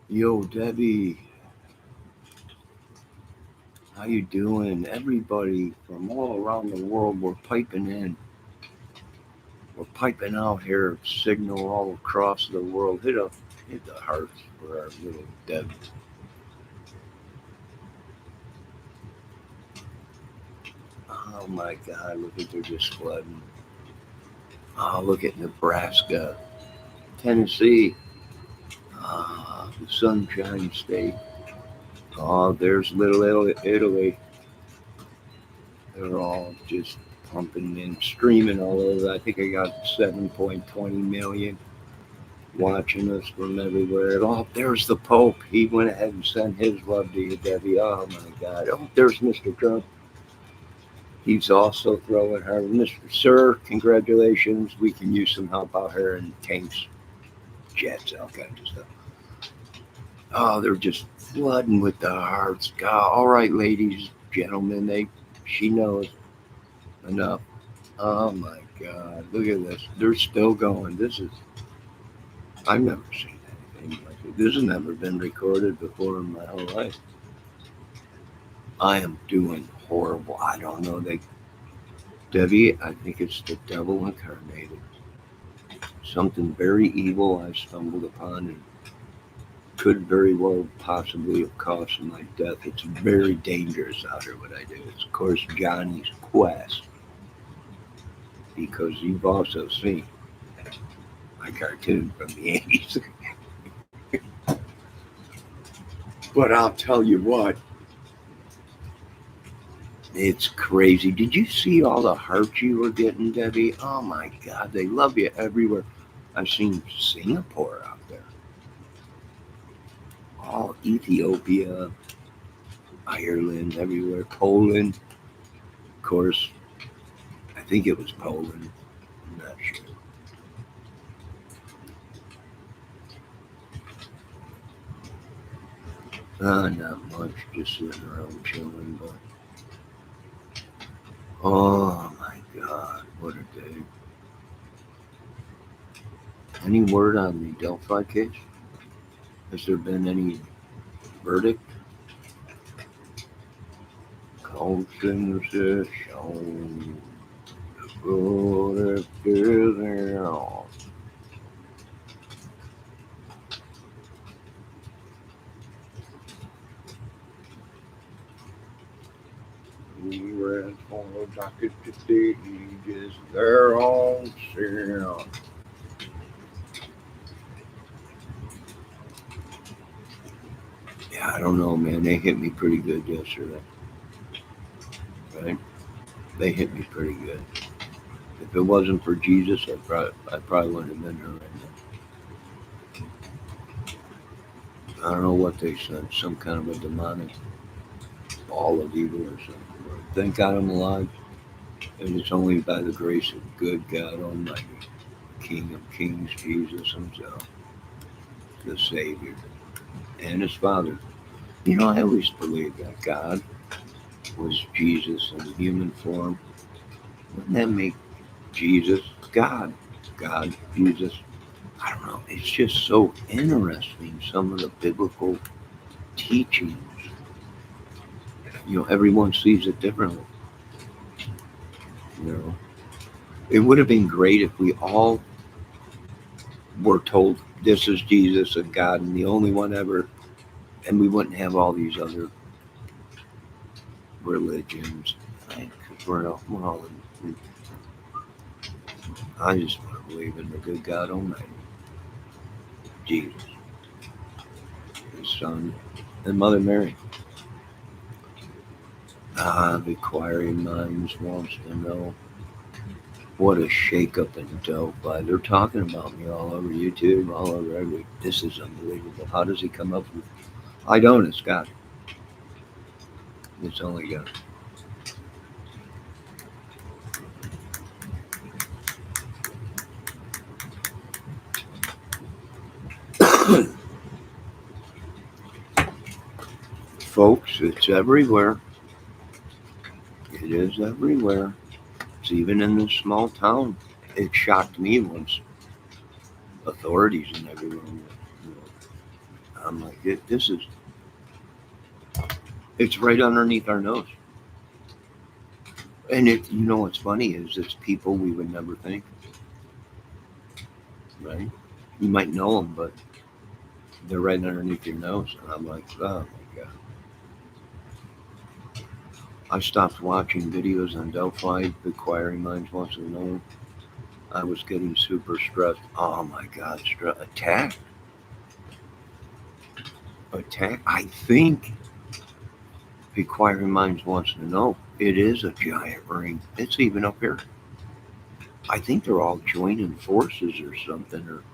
Yo, Debbie, how you doing? Everybody from all around the world, we're piping in. We're piping out here, signal all across the world. Hit the hearts for our little Debbie. Oh my God, look at they're just flooding. Oh, look at Nebraska, Tennessee, the Sunshine State. Oh, there's little Italy. They're all just pumping and streaming all over. I think I got 7.20 million watching us from everywhere. Oh, there's the Pope. He went ahead and sent his love to you, Debbie. Oh my God. Oh, there's Mr. Trump. He's also throwing her, Mr. Sir, congratulations. We can use some help out here in tanks, jets, all kinds of stuff. Oh, they're just flooding with the hearts. God, all right, ladies, gentlemen, she knows enough. Oh my God, look at this. They're still going. I've never seen anything like it. This has never been recorded before in my whole life. I am doing horrible. I don't know. Debbie, I think it's the devil incarnated. Something very evil I stumbled upon and could very well possibly have caused my death. It's very dangerous out here what I do. It's of course Johnny's Quest because you've also seen my cartoon from the 80s. But I'll tell you what, it's crazy. Did you see all the hearts you were getting, Debbie? Oh my God, they love you everywhere. I've seen Singapore out there, all Ethiopia, Ireland, everywhere, Poland. Of course, I think it was Poland. I'm not sure. Not much, just sitting around chilling. But oh my God, what a day! Any word on the Delphi case? Has there been any verdict? Conscience is shown. Good is we ran for the docket today, just their own sin. Yeah, I don't know, man. They hit me pretty good yesterday, right? They hit me pretty good. If it wasn't for Jesus, I probably wouldn't have been here right now. I don't know what they said, some kind of a demonic ball of evil or something. But thank God I'm alive, and it's only by the grace of good God Almighty, King of Kings, Jesus Himself, the Savior, and His Father. You know, I always believed that God was Jesus in human form. Wouldn't that make Jesus God? God, Jesus. I don't know. It's just so interesting, some of the biblical teachings. Everyone sees it differently. You know, it would have been great if we all were told this is Jesus and God and the only one ever, and we wouldn't have all these other religions. Because we're all I just want to believe in the good God Almighty, Jesus, His Son, and Mother Mary. The inquiring minds wants to know what a shake-up in Delphi. They're talking about me all over YouTube, all over every. This is unbelievable. How does he come up with? I don't. It's God. It's only God. Folks, it's everywhere. It is everywhere. It's even in this small town. It shocked me once authorities and everyone. I'm like, this is. It's right underneath our nose. And what's funny is it's people we would never think, right? You might know them, but they're right underneath your nose. And I'm like, oh my God. I stopped watching videos on Delphi. Inquiring Minds wants to know. I was getting super stressed. Oh my God, attack. Attack. I think Inquiring Minds wants to know. It is a giant ring. It's even up here. I think they're all joining forces or something, or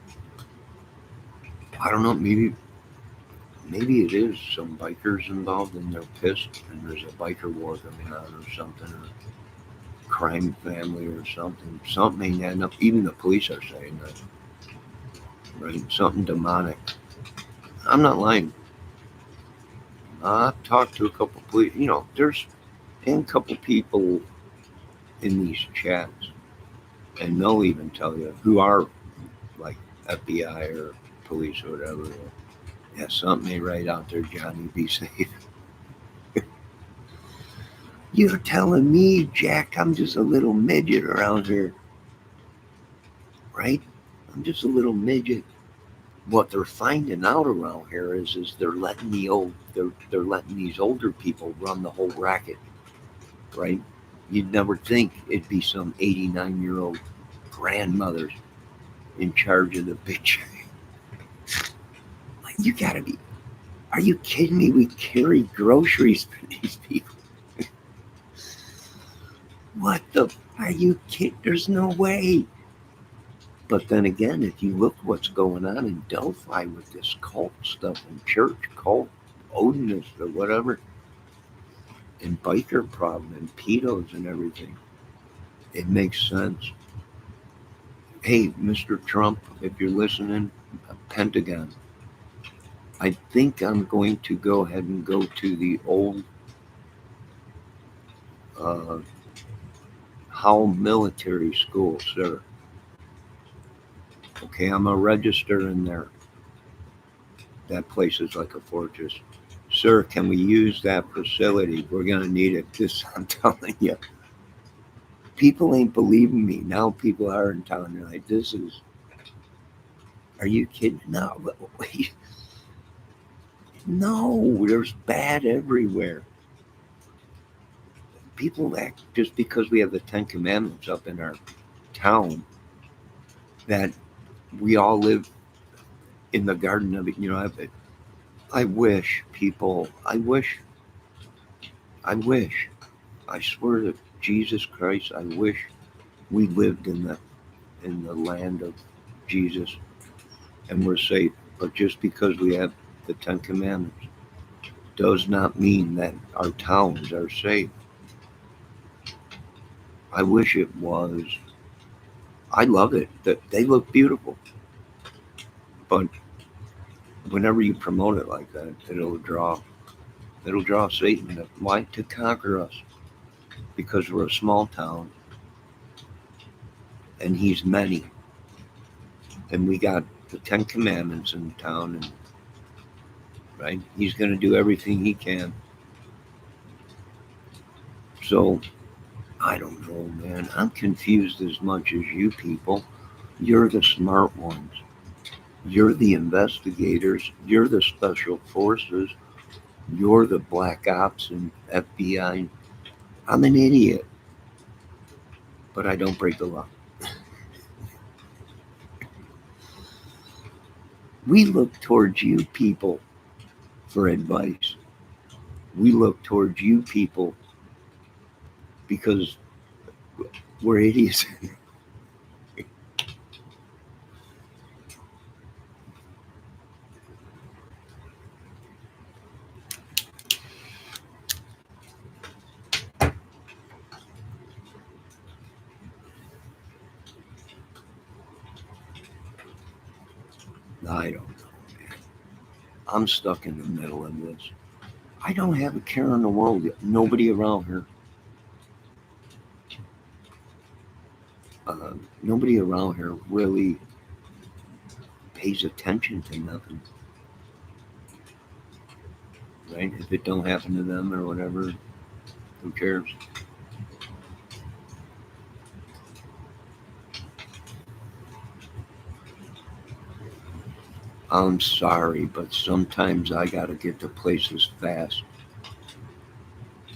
I don't know. Maybe it is some bikers involved and they're pissed and there's a biker war going on or something, or crime family or something. Something ain't adding up. Even the police are saying that, right? Something demonic. I'm not lying. I've talked to a couple of police. There's a couple people in these chats, and they'll even tell you who are like FBI or police or whatever. Yeah, something ain't right out there, Johnny. Be safe. You're telling me, Jack, I'm just a little midget around here, right? I'm just a little midget. What they're finding out around here is they're letting they're letting these older people run the whole racket, right? You'd never think it'd be some 89-year-old grandmothers in charge of the big. Like, you gotta be. Are you kidding me? We carry groceries for these people. What the? Are you kidding? There's no way. But then again, if you look what's going on in Delphi with this cult stuff and church cult, Odinist or whatever, and biker problem and pedos and everything, it makes sense. Hey, Mr. Trump, if you're listening, Pentagon, I think I'm going to go ahead and go to the old uh, Howell Military School, sir. Okay, I'm a register in there. That place is like a fortress. Sir, can we use that facility? We're going to need it. This, I'm telling you. People ain't believing me. Now people are in town. They're like, this is, are you kidding? No, wait. No, there's bad everywhere. People act just because we have the Ten Commandments up in our town that we all live in the Garden of it. I wish people, I wish, I swear to Jesus Christ, I wish we lived in the land of Jesus and we're safe. But just because we have the Ten Commandments does not mean that our towns are safe. I wish it was. I love it. That they look beautiful. But whenever you promote it like that, it'll draw Satan. Why? To conquer us. Because we're a small town and he's many. And we got the Ten Commandments in town, and right, he's going to do everything he can. So I don't know, man. I'm confused as much as you people. You're the smart ones. You're the investigators. You're the special forces. You're the black ops and FBI. I'm an idiot, but I don't break the law. We look towards you people for advice. We look towards you people because we're idiots. I don't know, man. I'm stuck in the middle of this. I don't have a care in the world. Nobody around here. Nobody around here really pays attention to nothing, right? If it don't happen to them or whatever, who cares? I'm sorry, but sometimes I gotta get to places fast,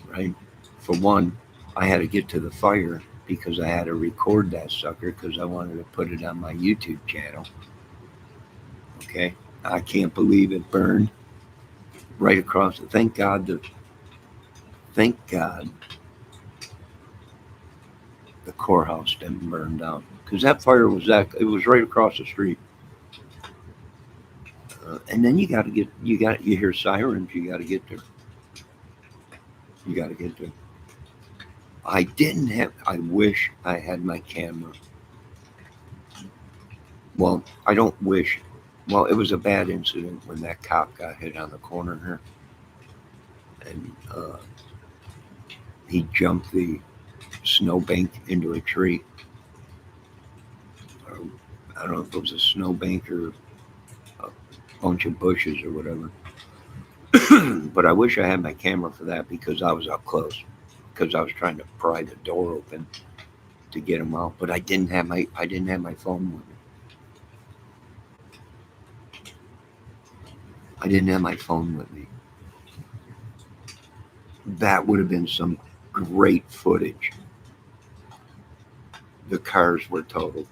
right? For one, I had to get to the fire because I had to record that sucker because I wanted to put it on my YouTube channel. Okay, I can't believe it burned right across. Thank God the courthouse didn't burn down because that fire was it was right across the street. And then you hear sirens. You got to get there. You got to get there. I didn't have. I wish I had my camera. Well, I don't wish. Well, it was a bad incident when that cop got hit on the corner here, and he jumped the snowbank into a tree. Or, I don't know if it was a snowbank or a bunch of bushes or whatever. But I wish I had my camera for that because I was up close. Because I was trying to pry the door open to get him out, but I didn't have my phone with me. I didn't have my phone with me. That would have been some great footage. The cars were totaled,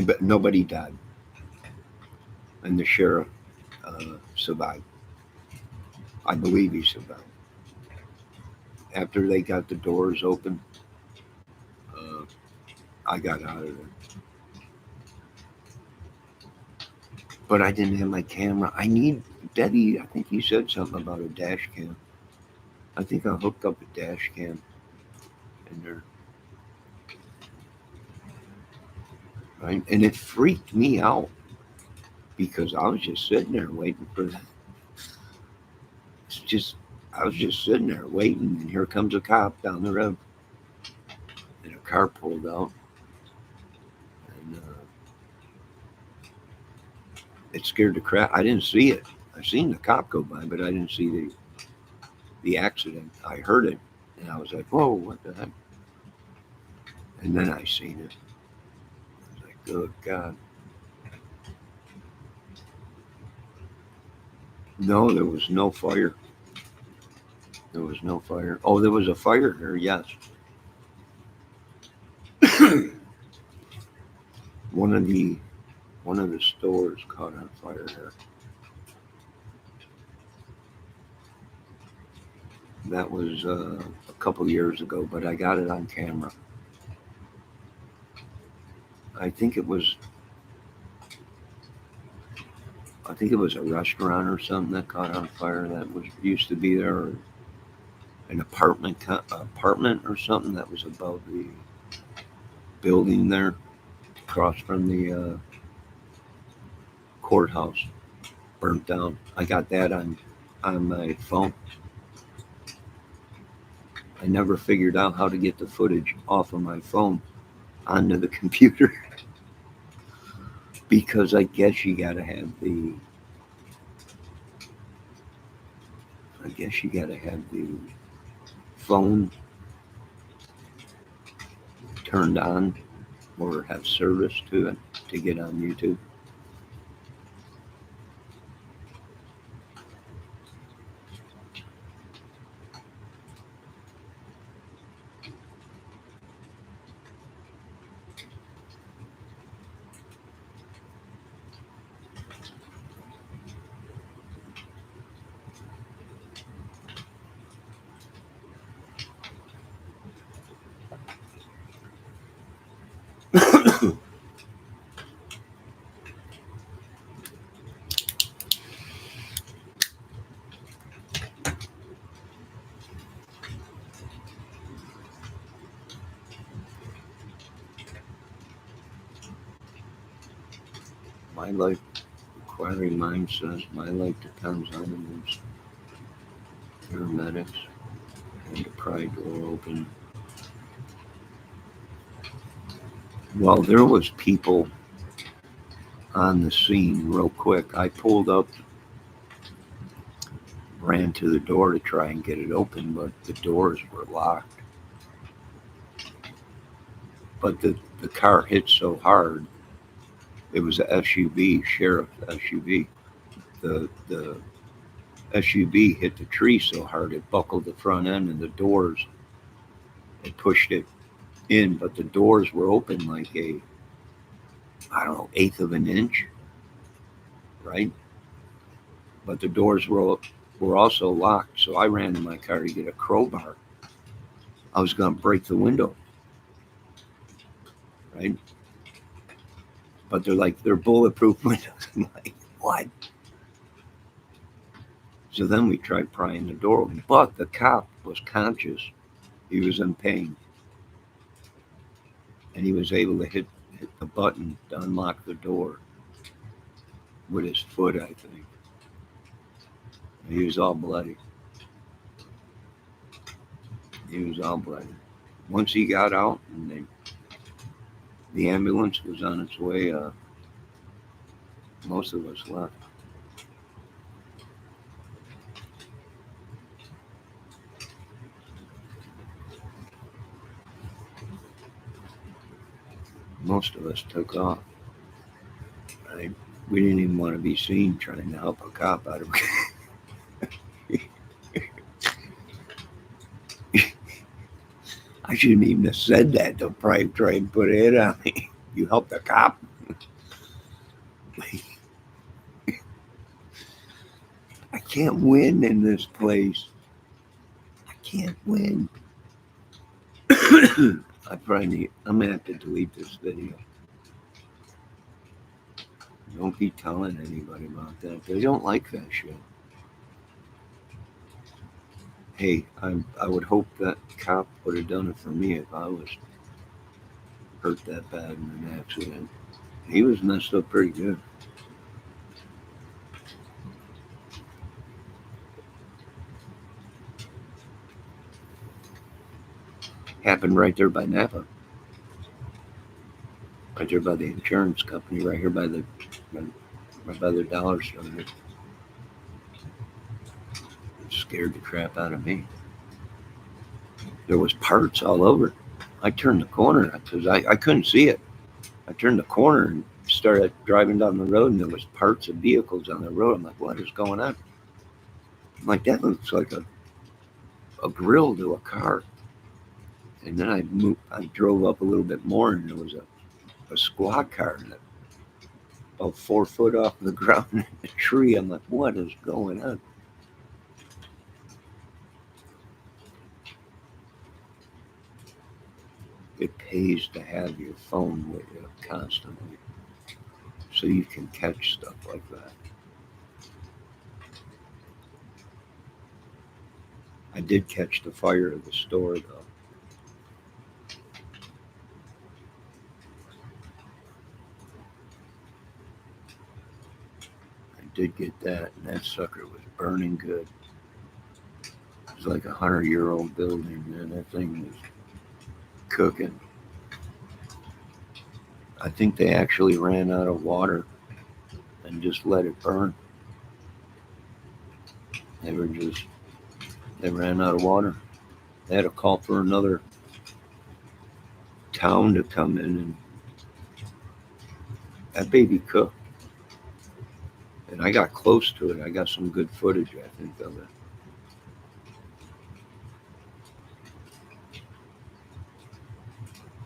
but nobody died, and the sheriff survived. I believe he survived. After they got the doors open, uh, I got out of there. But I didn't have my camera. I need Debbie. I think you said something about a dash cam. I think I hooked up a dash cam in there, right? And it freaked me out because I was just sitting there waiting for that. It's just I was just sitting there waiting, and here comes a cop down the road, and a car pulled out, and it scared the crap. I didn't see it. I seen the cop go by, but I didn't see the accident. I heard it, and I was like, "Whoa, what the heck?" And then I seen it. I was like, "Good God!" No, there was no fire. There was no fire. Oh, there was a fire here. Yes, one of the one of the stores caught on fire here. That was a couple years ago, but I got it on camera. I think it was I think it was a restaurant or something that caught on fire that was used to be there, or an apartment or something that was above the building there, across from the courthouse, burnt down. I got that on my phone. I never figured out how to get the footage off of my phone onto the computer because I guess you got to have the I guess you got to have the phone turned on or have service to it to get on YouTube. My life Inquiry Mind says my life depends on those paramedics and to pry door open. Well, there was people on the scene real quick. I pulled up, ran to the door to try and get it open, but the doors were locked. But the car hit so hard, it was a SUV, sheriff's SUV. The SUV hit the tree so hard it buckled the front end and the doors. It pushed it in, but the doors were open like I don't know, eighth of an inch, right? But the doors were also locked, so I ran to my car to get a crowbar. I was going to break the window, right? But they're bulletproof windows. I'm like, what? So then we tried prying the door open, but the cop was conscious. He was in pain, and he was able to hit the button to unlock the door with his foot, I think. He was all bloody. He was all bloody. Once he got out and the ambulance was on its way, most of us left. Most of us took off. Right? We didn't even want to be seen trying to help a cop out of I shouldn't even have said that. They'll probably try and put a hit on me. You helped a cop? I can't win in this place. I can't win. I'm going to have to delete this video. Don't be telling anybody about that. They don't like that shit. Hey, I would hope that cop would have done it for me if I was hurt that bad in an accident. He was messed up pretty good. Happened right there by Napa. Right there by the insurance company, right here by the dollar store. It scared the crap out of me. There was parts all over. I turned the corner because I couldn't see it. I turned the corner and started driving down the road, and there was parts of vehicles on the road. I'm like, what is going on? I'm like, that looks like a grill to a car. And then I drove up a little bit more, and there was a squad car about 4 foot off the ground in a tree. I'm like, what is going on? It pays to have your phone with you constantly so you can catch stuff like that. I did catch the fire of the store, though. I did get that, and that sucker was burning good. It was like 100-year-old building, man. That thing was cooking. I think they actually ran out of water and just let it burn. They ran out of water. They had to call for another town to come in, and that baby cooked. And I got close to it. I got some good footage, I think, of it.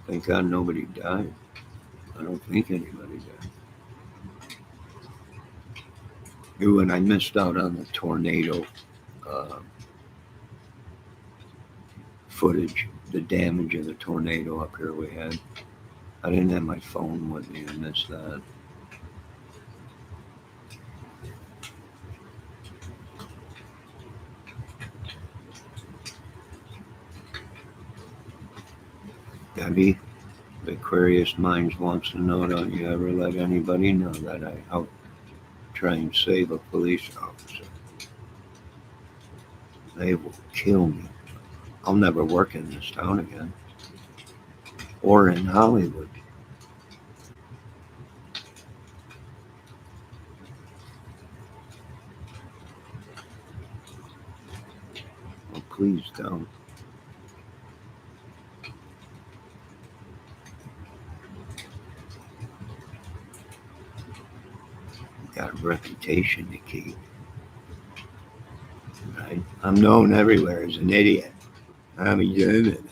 Thank God nobody died. I don't think anybody died. Ooh, and I missed out on the tornado footage, the damage of the tornado up here we had. I didn't have my phone with me. I missed that. Debbie, the Aquarius Minds wants to know, don't you ever let anybody know that I helped try and save a police officer. They will kill me. I'll never work in this town again. Or in Hollywood. Oh, please don't. I've got a reputation to keep. Right? I'm known everywhere as an idiot. I'm a idiot.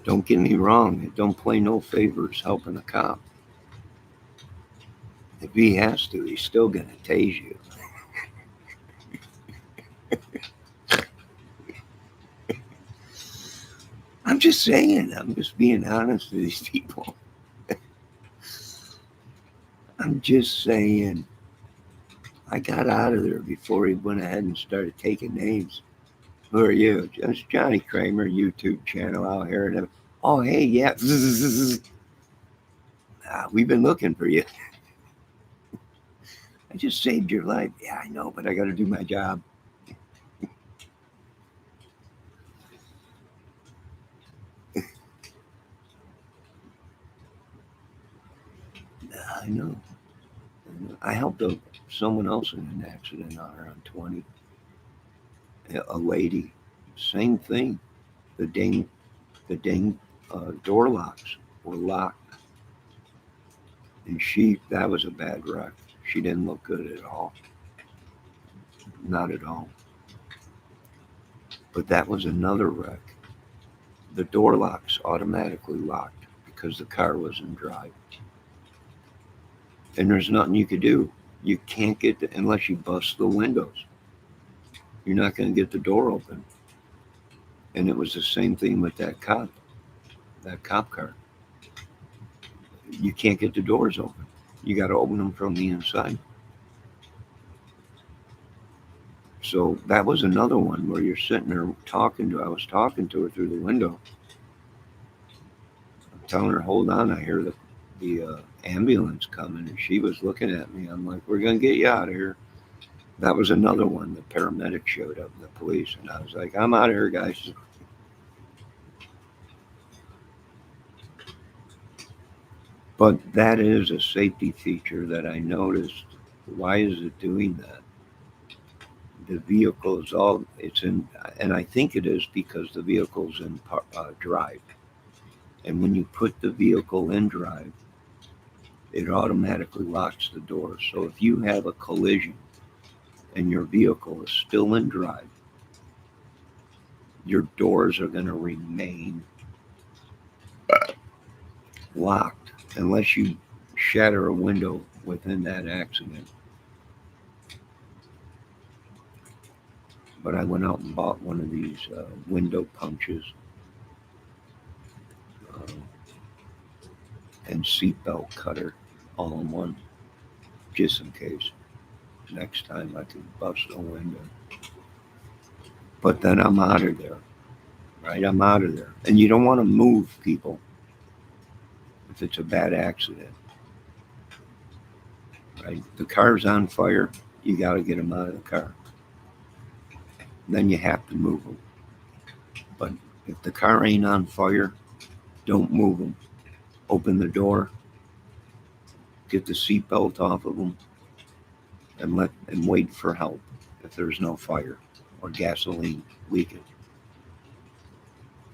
Don't get me wrong. It don't play no favors helping a cop. If he has to, he's still going to tase you. I'm just saying. I'm just being honest with these people. I'm just saying. I got out of there before he went ahead and started taking names. Who are you? Just Johnny Kramer YouTube channel out here. And oh, hey, yeah. We've been looking for you. I just saved your life. Yeah, I know, but I got to do my job. I know. I helped someone else in an accident on her on 20. A lady. Same thing. The dang door locks were locked. And that was a bad wreck. She didn't look good at all. Not at all. But that was another wreck. The door locks automatically locked because the car was in drive. And there's nothing you could do. You can't get unless you bust the windows. You're not going to get the door open. And it was the same thing with that cop car. You can't get the doors open. You got to open them from the inside. So that was another one where you're sitting there I was talking to her through the window. I'm telling her, hold on, I hear the ambulance coming. And she was looking at me. I'm like, we're going to get you out of here. That was another one. The paramedic showed up, the police. And I was like, I'm out of here, guys. But that is a safety feature that I noticed. Why is it doing that? The vehicle is and I think it is because the vehicle's in drive. And when you put the vehicle in drive, it automatically locks the door. So if you have a collision and your vehicle is still in drive, your doors are going to remain locked unless you shatter a window within that accident. But I went out and bought one of these window punches and seatbelt cutter all in one, just in case. Next time I can bust a window. But then I'm out of there, right? I'm out of there. And you don't want to move people if it's a bad accident, right? The car's on fire, you got to get them out of the car. Then you have to move them. But if the car ain't on fire, don't move them. Open the door, get the seatbelt off of them, and wait for help if there's no fire or gasoline leaking.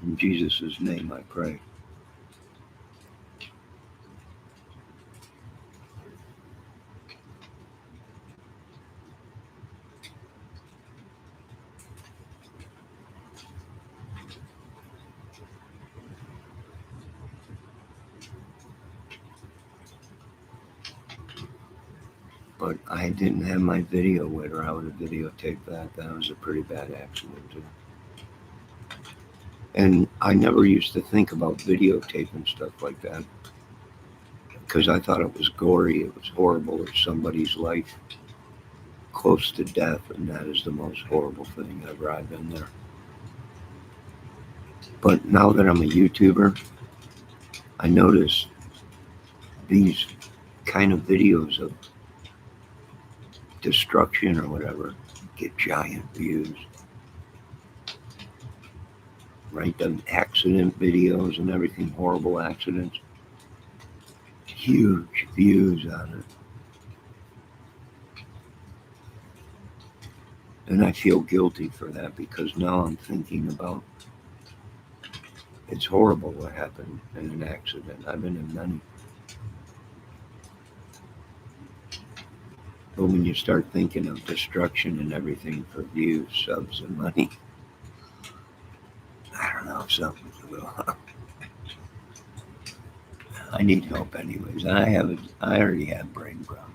In Jesus' name I pray. But I didn't have my video with her. I would have videotaped that. That was a pretty bad accident too. And I never used to think about videotaping stuff like that because I thought it was gory. It was horrible. It's somebody's life close to death, and that is the most horrible thing ever. I've been there. But now that I'm a YouTuber, I notice these kind of videos of destruction or whatever get giant views. Right? The accident videos and everything, horrible accidents, huge views on it. And I feel guilty for that because now I'm thinking about it's horrible what happened in an accident. I've been in many. But when you start thinking of destruction and everything for views, subs, and money, I don't know, something's a little. I need help anyways. I already have brain problems.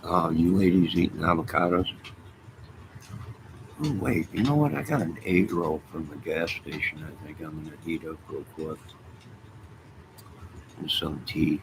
Oh, you ladies eating avocados? Oh, wait, you know what? I got an egg roll from the gas station. I think I'm going to heat up real quick. And some tea.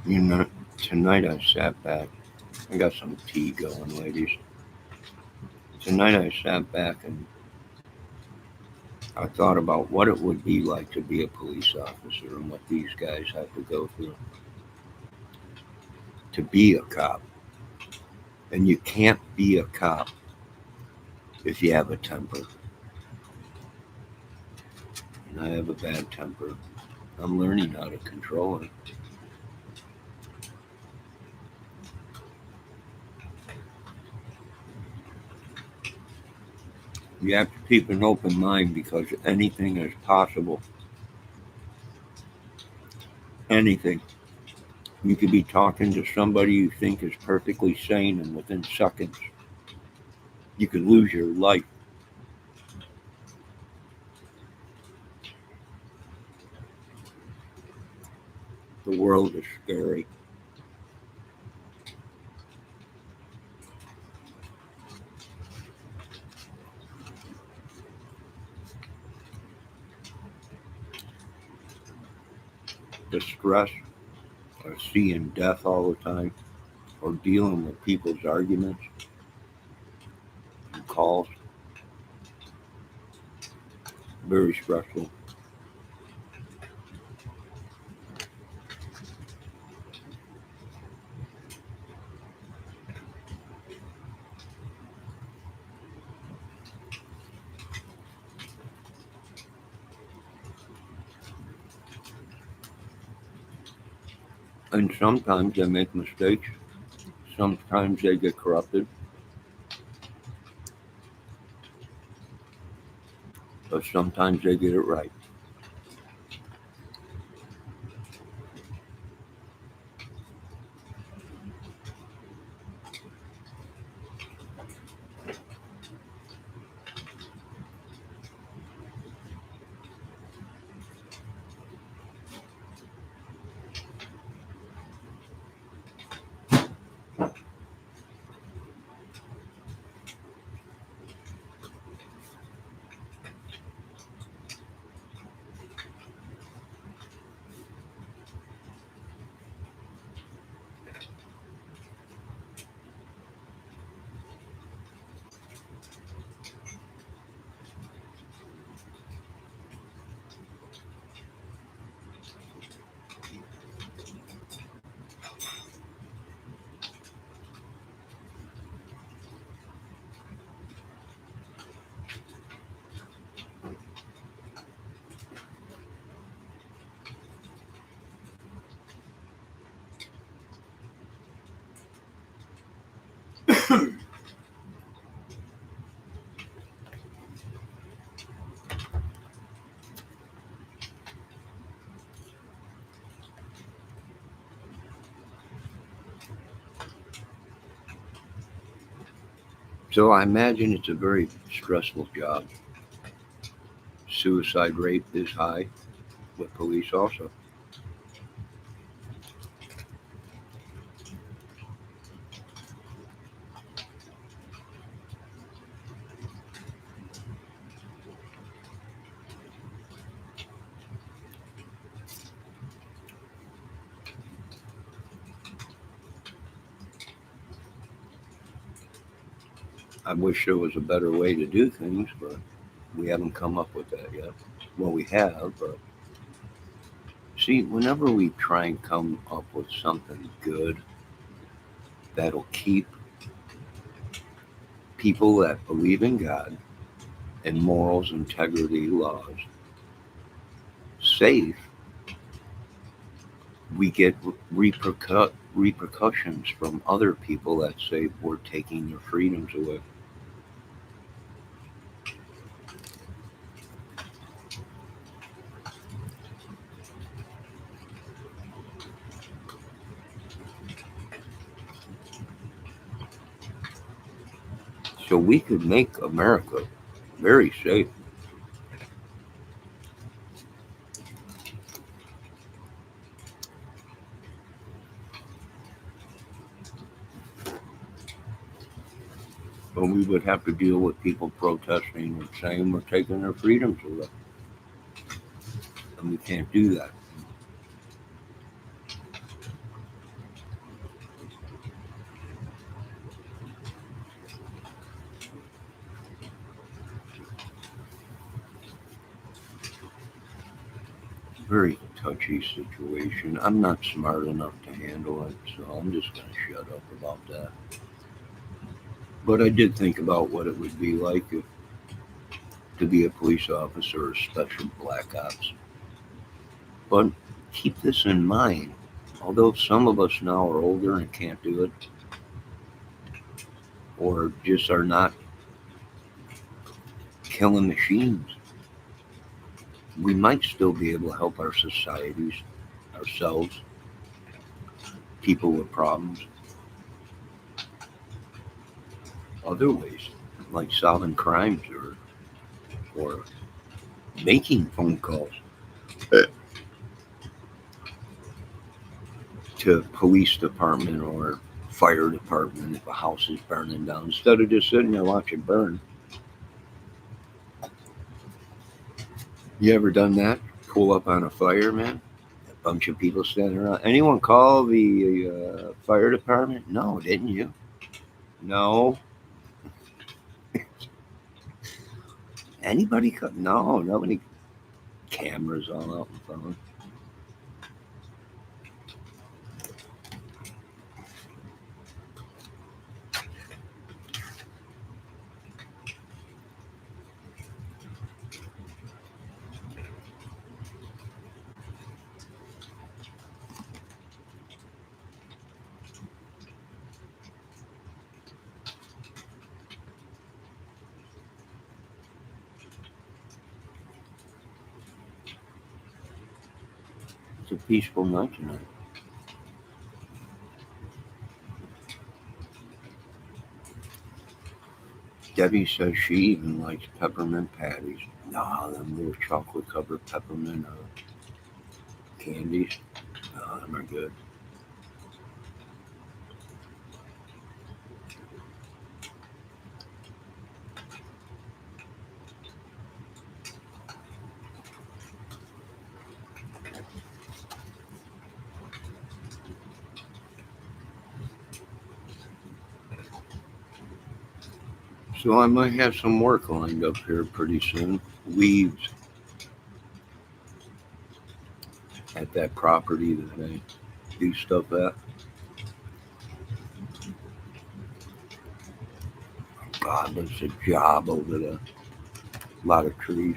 You know, tonight I sat back. I got some tea going, ladies. Tonight I sat back and I thought about what it would be like to be a police officer and what these guys have to go through to be a cop. And you can't be a cop if you have a temper. And I have a bad temper. I'm learning how to control it. You have to keep an open mind because anything is possible. Anything. You could be talking to somebody you think is perfectly sane, and within seconds, you could lose your life. The world is scary. The stress of seeing death all the time or dealing with people's arguments and calls, very stressful. And sometimes they make mistakes. Sometimes they get corrupted, but sometimes they get it right. So I imagine it's a very stressful job. Suicide rate is high with police also. I wish there was a better way to do things, but we haven't come up with that yet. Well, we have, but see, whenever we try and come up with something good that'll keep people that believe in God and morals, integrity, laws safe, we get repercussions from other people that say we're taking their freedoms away. So we could make America very safe, but we would have to deal with people protesting and saying we're taking their freedoms away, and we can't do that. Very touchy situation. I'm not smart enough to handle it, so I'm just going to shut up about that. But I did think about what it would be like if, to be a police officer or special black ops. But keep this in mind. Although some of us now are older and can't do it, or just are not killing machines. We might still be able to help our societies, ourselves, people with problems, other ways, like solving crimes or making phone calls to police department or fire department if a house is burning down, instead of just sitting there watching burn. You ever done that? Pull up on a fire, man? A bunch of people standing around. Anyone call the fire department? No, didn't you? No. Anybody? No, nobody. Cameras all out in front. It's a peaceful night tonight. Debbie says she even likes peppermint patties. No, them little chocolate covered peppermint candies. No, them are good. So I might have some work lined up here pretty soon. Weeds at that property that I do stuff at. God, there's a job over there. A lot of trees.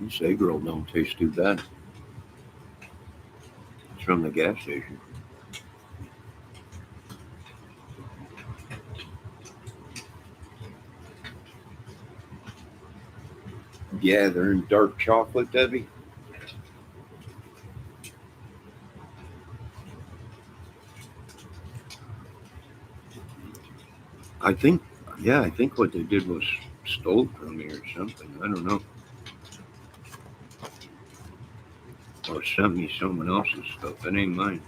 This egg roll don't taste too bad. It's from the gas station. Yeah, they're in dark chocolate, Debbie. I think, yeah, I think what they did was stole from me or something. I don't know. Or sent me someone else's stuff. It ain't mine.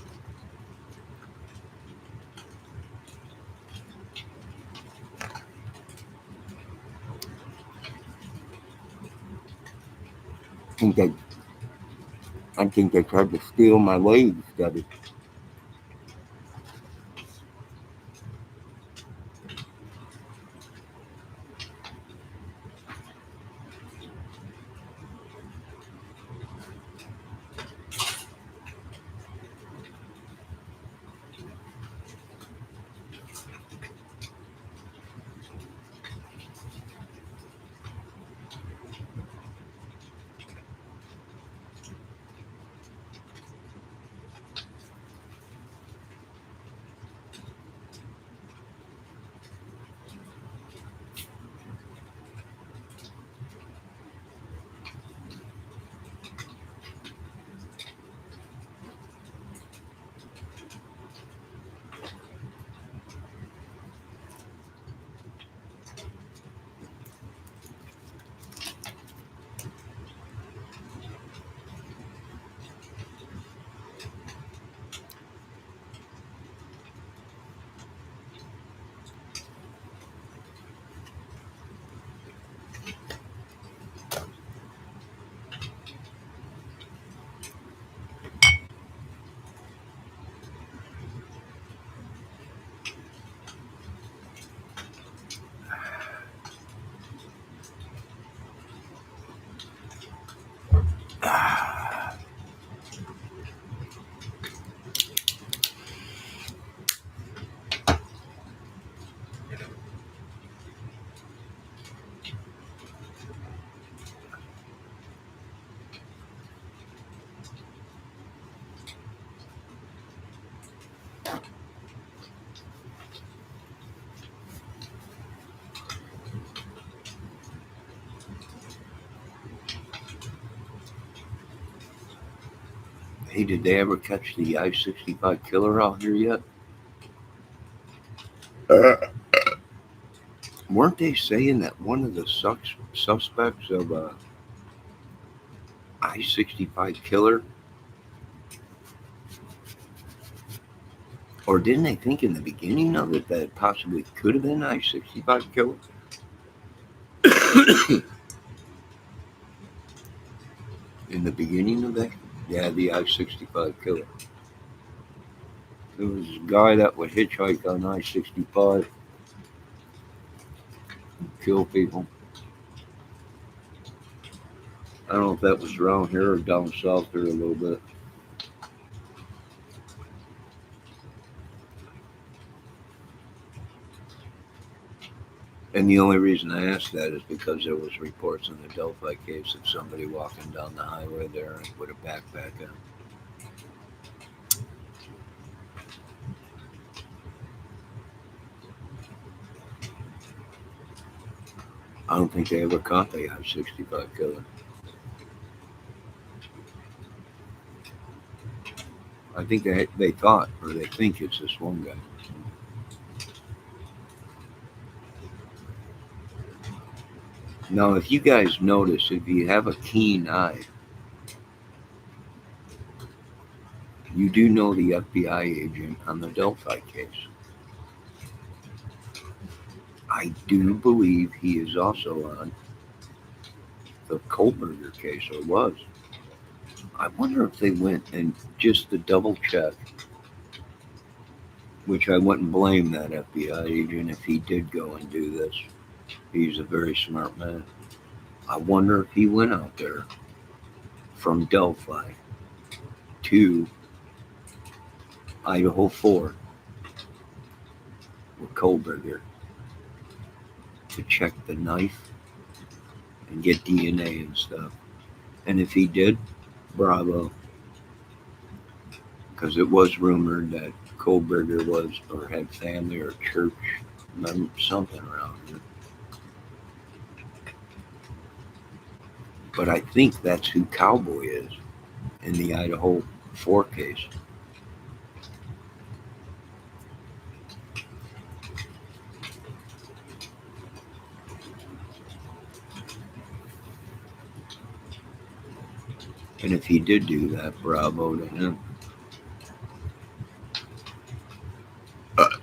I think they, I think they tried to steal my legs, Debbie. Hey, did they ever catch the I-65 killer out here yet? Weren't they saying that one of the suspects of I-65 killer, or didn't they think in the beginning of it that it possibly could have been I-65 killer? In the beginning of that, yeah, the I-65 killer. There was a guy that would hitchhike on I-65 and kill people. I don't know if that was around here or down south there a little bit. And the only reason I asked that is because there was reports in the Delphi case of somebody walking down the highway there with a backpack on. I don't think they ever caught the I-65 killer. I think they thought, or they think it's this one guy. Now, if you guys notice, if you have a keen eye, you do know the FBI agent on the Delphi case. I do believe he is also on the Kohlberger case, or was. I wonder if they went and just to double check, which I wouldn't blame that FBI agent if he did go and do this. He's a very smart man. I wonder if he went out there from Delphi to Idaho 4 with Kohlberger to check the knife and get DNA and stuff. And if he did, bravo. Because it was rumored that Kohlberger was or had family or church, something around here. But I think that's who Cowboy is in the Idaho 4 case. And if he did do that, bravo to him.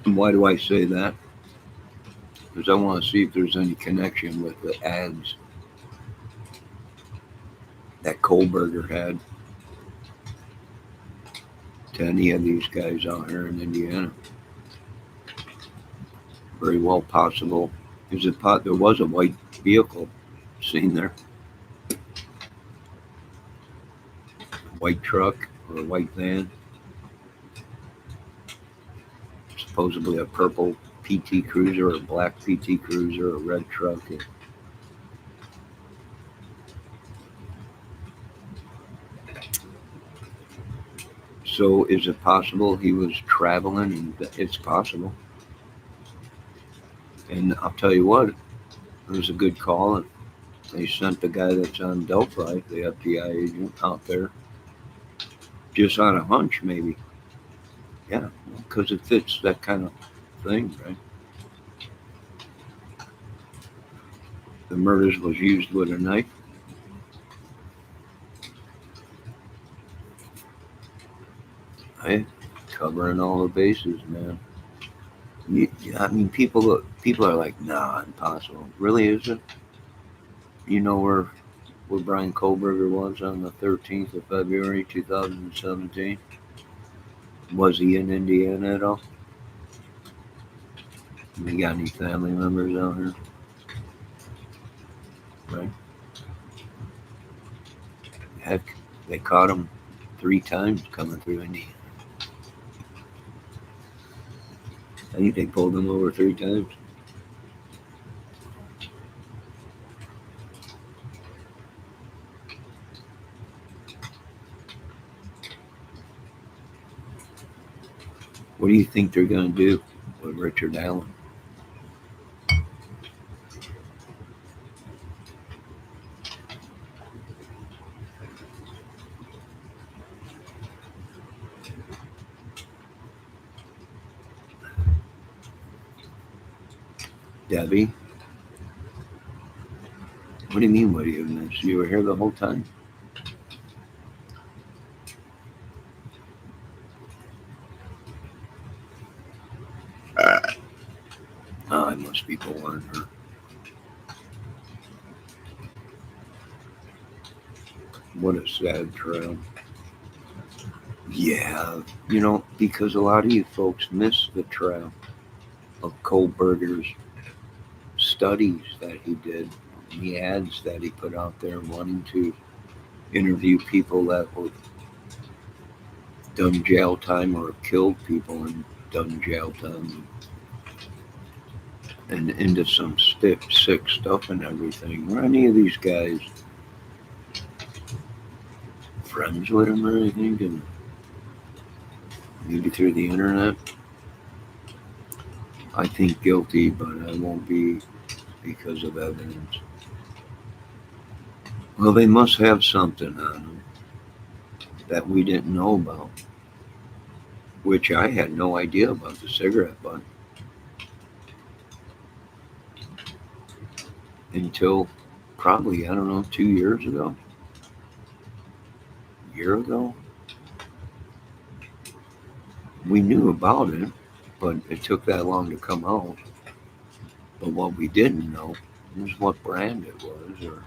And why do I say that? Because I want to see if there's any connection with the ads that Kohlberger had to any of these guys out here in Indiana. Very well possible. There was a white vehicle seen there, white truck or a white van, supposedly a purple PT Cruiser or a black PT Cruiser, a red truck. So is it possible he was traveling? And it's possible. And I'll tell you what, it was a good call. And they sent the guy that's on Delphi, the FBI agent, out there just on a hunch, maybe. Yeah, because it fits that kind of thing, right? The murders was used with a knife. Hey, covering all the bases, man. I mean, people are like, nah, impossible. Really, is it? You know where Brian Kohlberger was on the 13th of February, 2017? Was he in Indiana at all? You got any family members out here? Right? Heck, they caught him 3 times coming through Indiana. I think they pulled him over 3 times. What do you think they're going to do with Richard Allen? Debbie, what do you mean, what do you miss? You were here the whole time? Oh, I must be boring her. What a sad trail. Yeah, because a lot of you folks miss the trail of Kohlberger's studies that he did, the ads that he put out there wanting to interview people that were done jail time or killed people and done jail time and into some sick stuff and everything. Were any of these guys friends with him or anything? And maybe through the internet? I think guilty, but I won't be because of evidence. Well, they must have something on them that we didn't know about, which I had no idea about the cigarette butt until probably, I don't know, 2 years ago, a year ago. We knew about it, but it took that long to come out. But what we didn't know was what brand it was or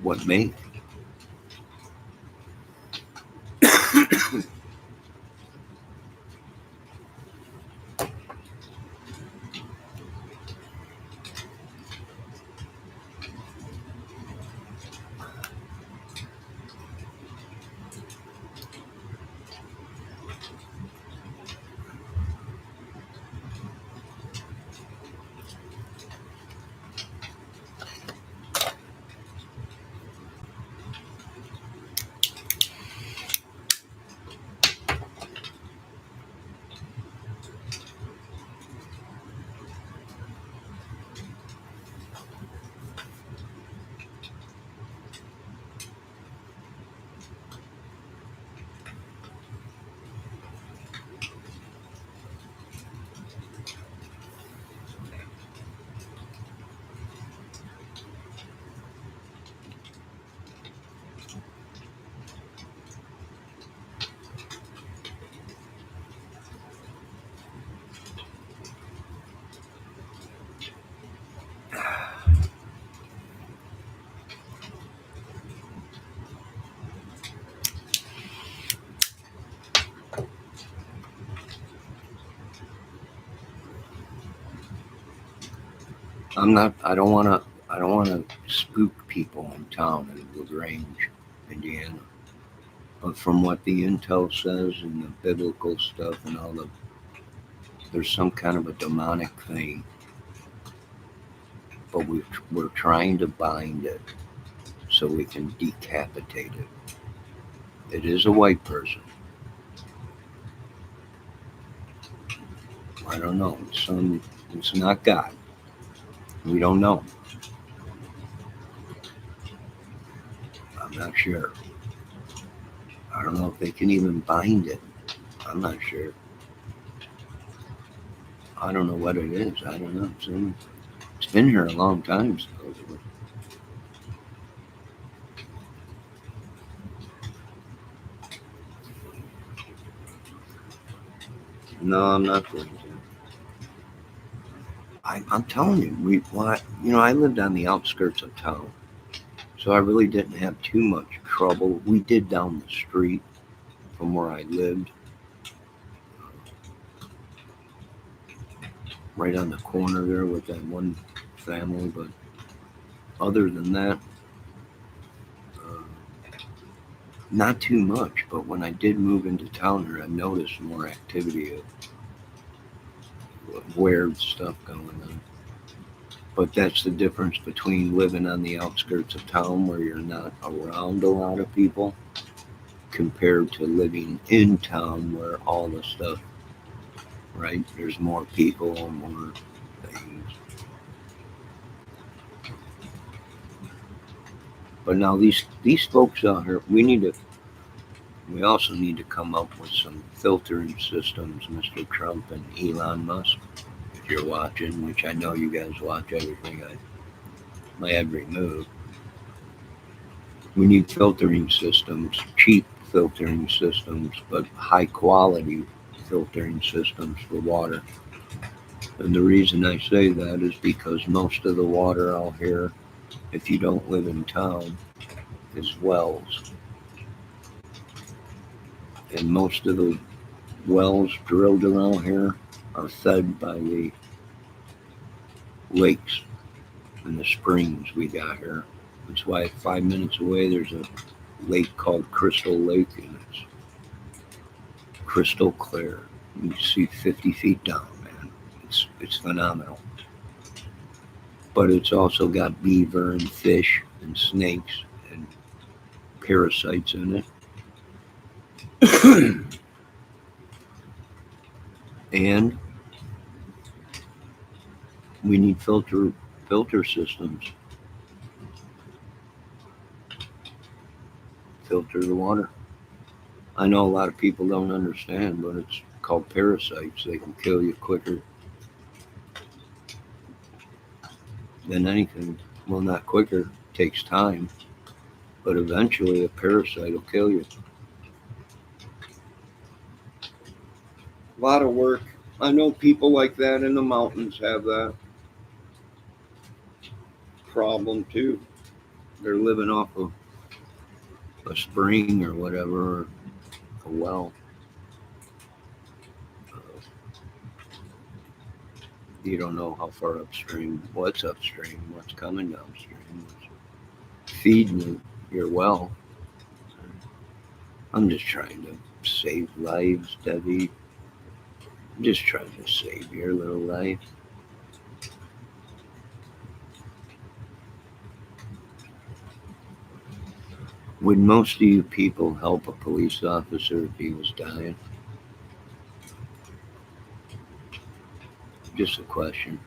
what make. I don't want to spook people in town in LaGrange, Indiana. But from what the intel says and the biblical stuff and all there's some kind of a demonic thing. But we're trying to bind it so we can decapitate it. It is a white person. I don't know. It's not God. We don't know. I'm not sure. I don't know if they can even bind it. I'm not sure. I don't know what it is. I don't know. It's been here a long time, supposedly. No, I'm not going to. I'm telling you, I lived on the outskirts of town, so I really didn't have too much trouble. We did down the street from where I lived, right on the corner there with that one family, but other than that, not too much. But when I did move into town here, I noticed more activity of weird stuff going on. But that's the difference between living on the outskirts of town where you're not around a lot of people compared to living in town where all the stuff, right? There's more people, more things. But now these folks out here, we also need to come up with some filtering systems, Mr. Trump and Elon Musk. if you're watching, which I know you guys watch everything, my every move. We need filtering systems, cheap filtering systems, but high quality filtering systems for water. And the reason I say that is because most of the water out here, if you don't live in town, is wells. And most of the wells drilled around here are fed by the lakes and the springs we got here. That's why 5 minutes away there's a lake called Crystal Lake, and it's crystal clear. You see 50 feet down, man. It's phenomenal. But it's also got beaver and fish and snakes and parasites in it. And we need filter systems. Filter the water. I know a lot of people don't understand, but it's called parasites. They can kill you quicker than anything. Well, not quicker, it takes time, but eventually a parasite will kill you. A lot of work. I know people like that in the mountains have that problem too. They're living off of a spring or whatever, or a well. You don't know how far upstream, what's upstream, what's coming downstream, what's feeding your well. I'm just trying to save lives, Debbie. I'm just trying to save your little life. Would most of you people help a police officer if he was dying? Just a question.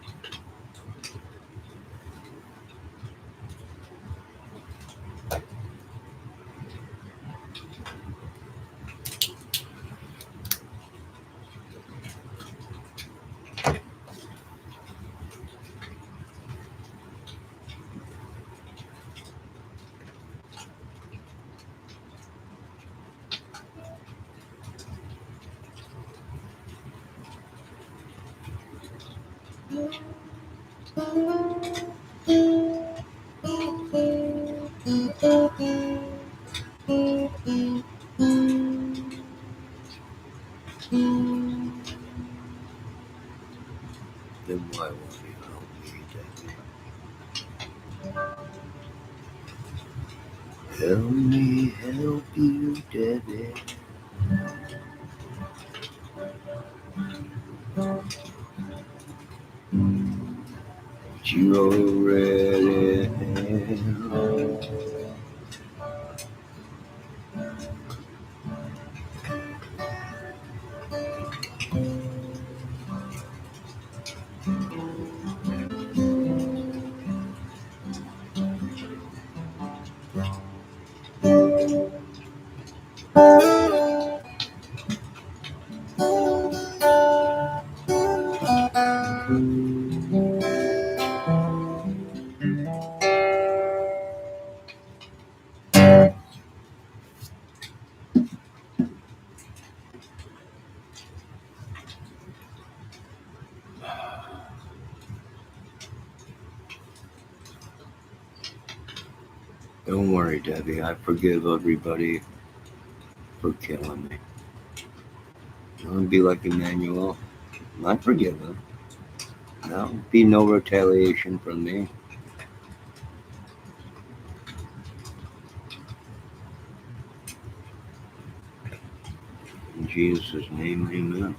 Then why won't you help me, Debbie? Help me help you, Debbie. But you already have. Don't worry, Debbie. I forgive everybody for killing me. I'll be like Emmanuel. I forgive them. There'll be no retaliation from me. In Jesus' name, amen.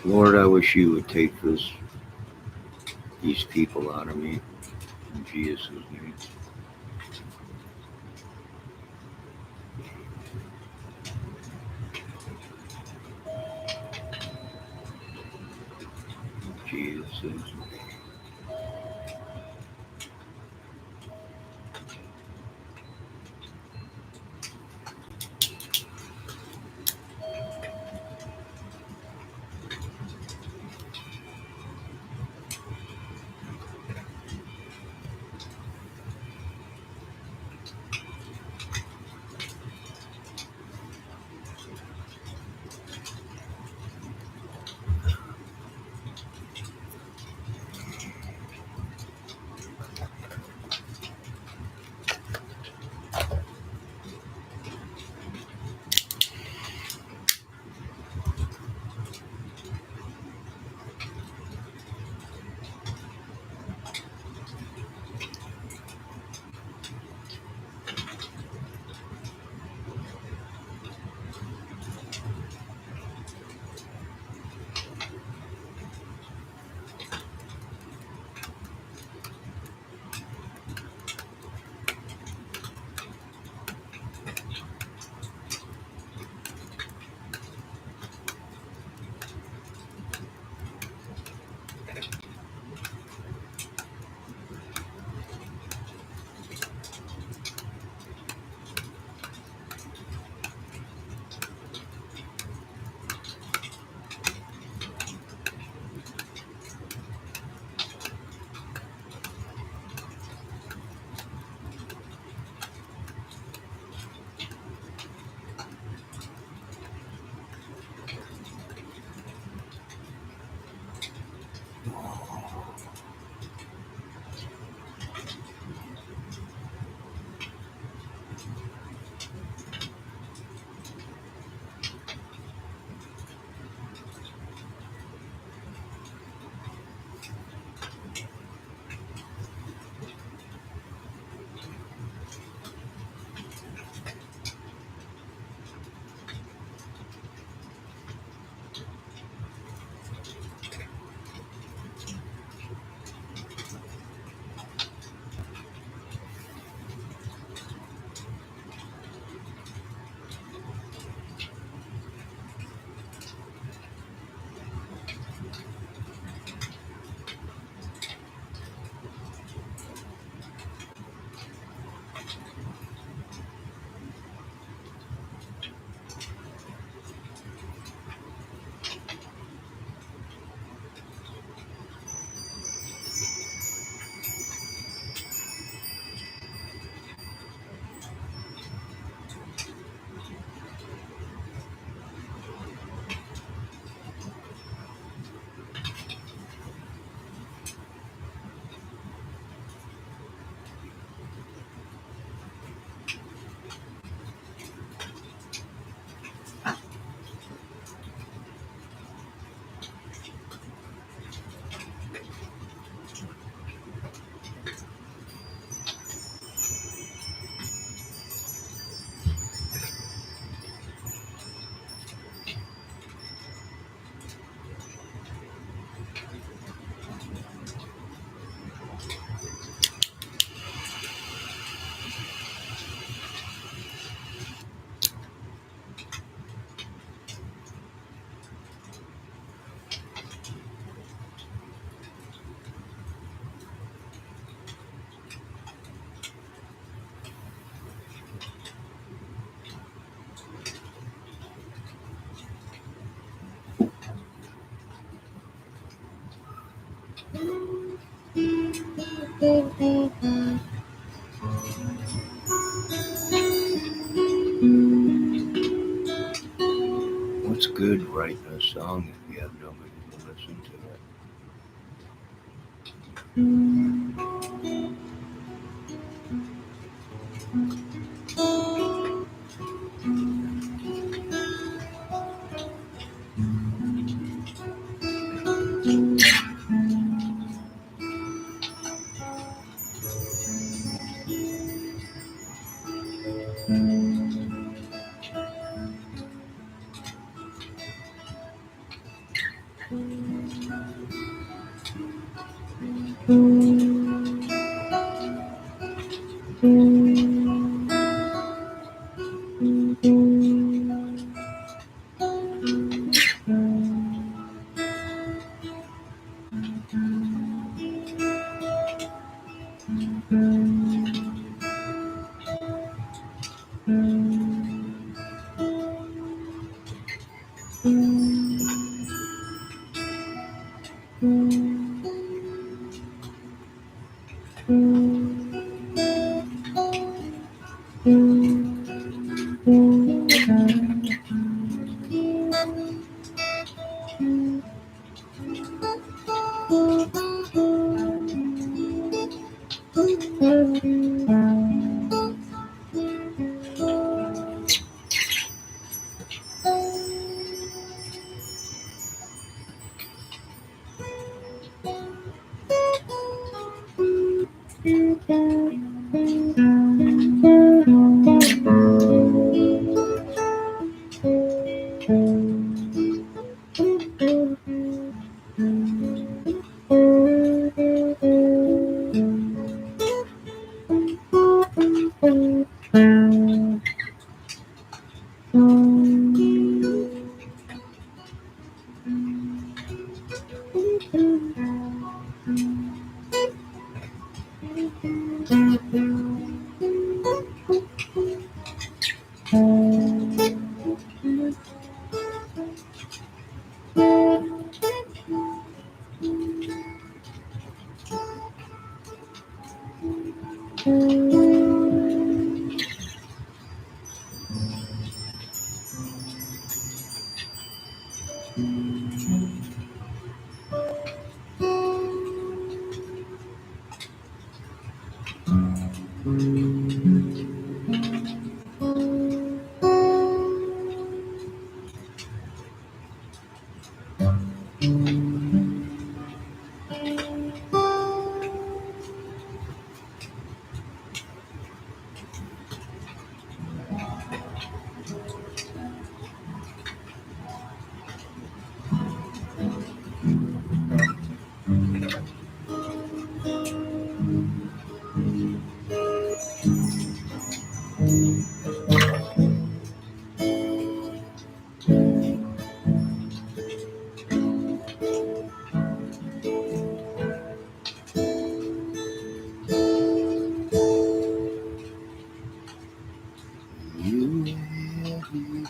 Lord, I wish you would take these people out of me. In Jesus' name. Jesus' name. What's good writing a song if you have nobody to listen to it? You here before.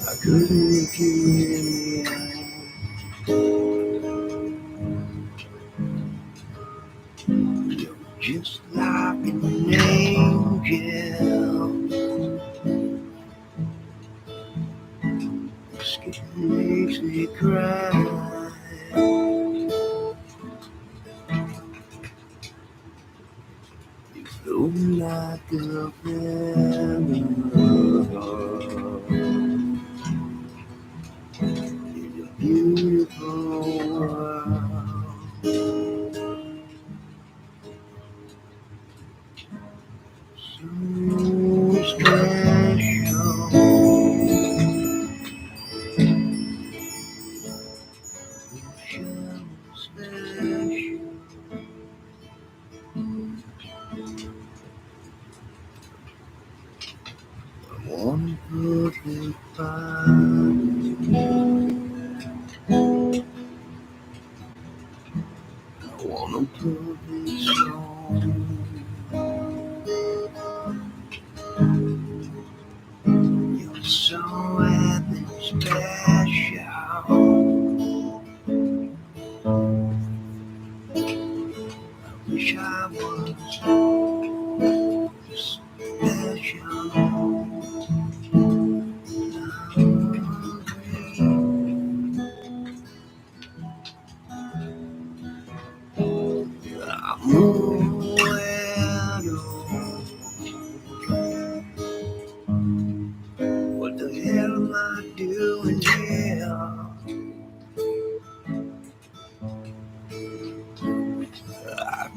I couldn't look you in the eye. You're just like an angel. Your skin makes me cry. You flow like a feather in a beautiful world. So special, so special. I wanna perfect body. I want a perfect soul. You're so epic special.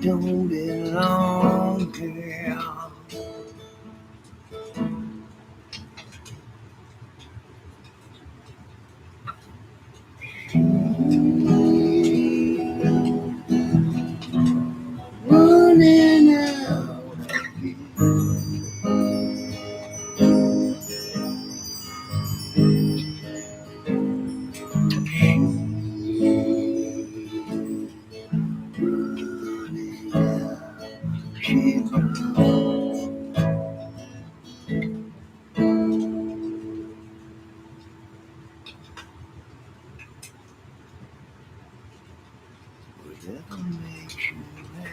don't belong here. Running out running out. She's whatever makes you mad.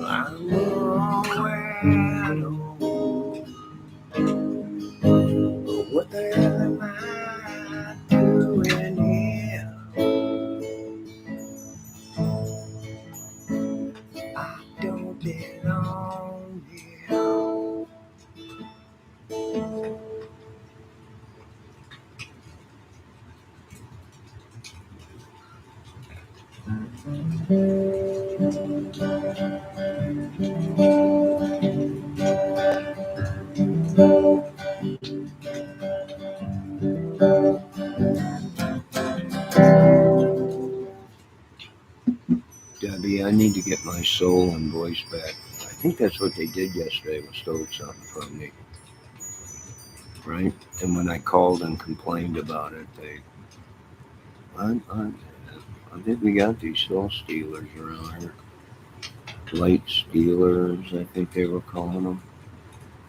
I'm nowhere to go. What the hell am I doing here? I don't belong here. Debbie, I need to get my soul and voice back. I think that's what they did yesterday, was stole something from me. Right? And when I called and complained about it, I think we got these soul stealers around here. Light stealers, I think they were calling them.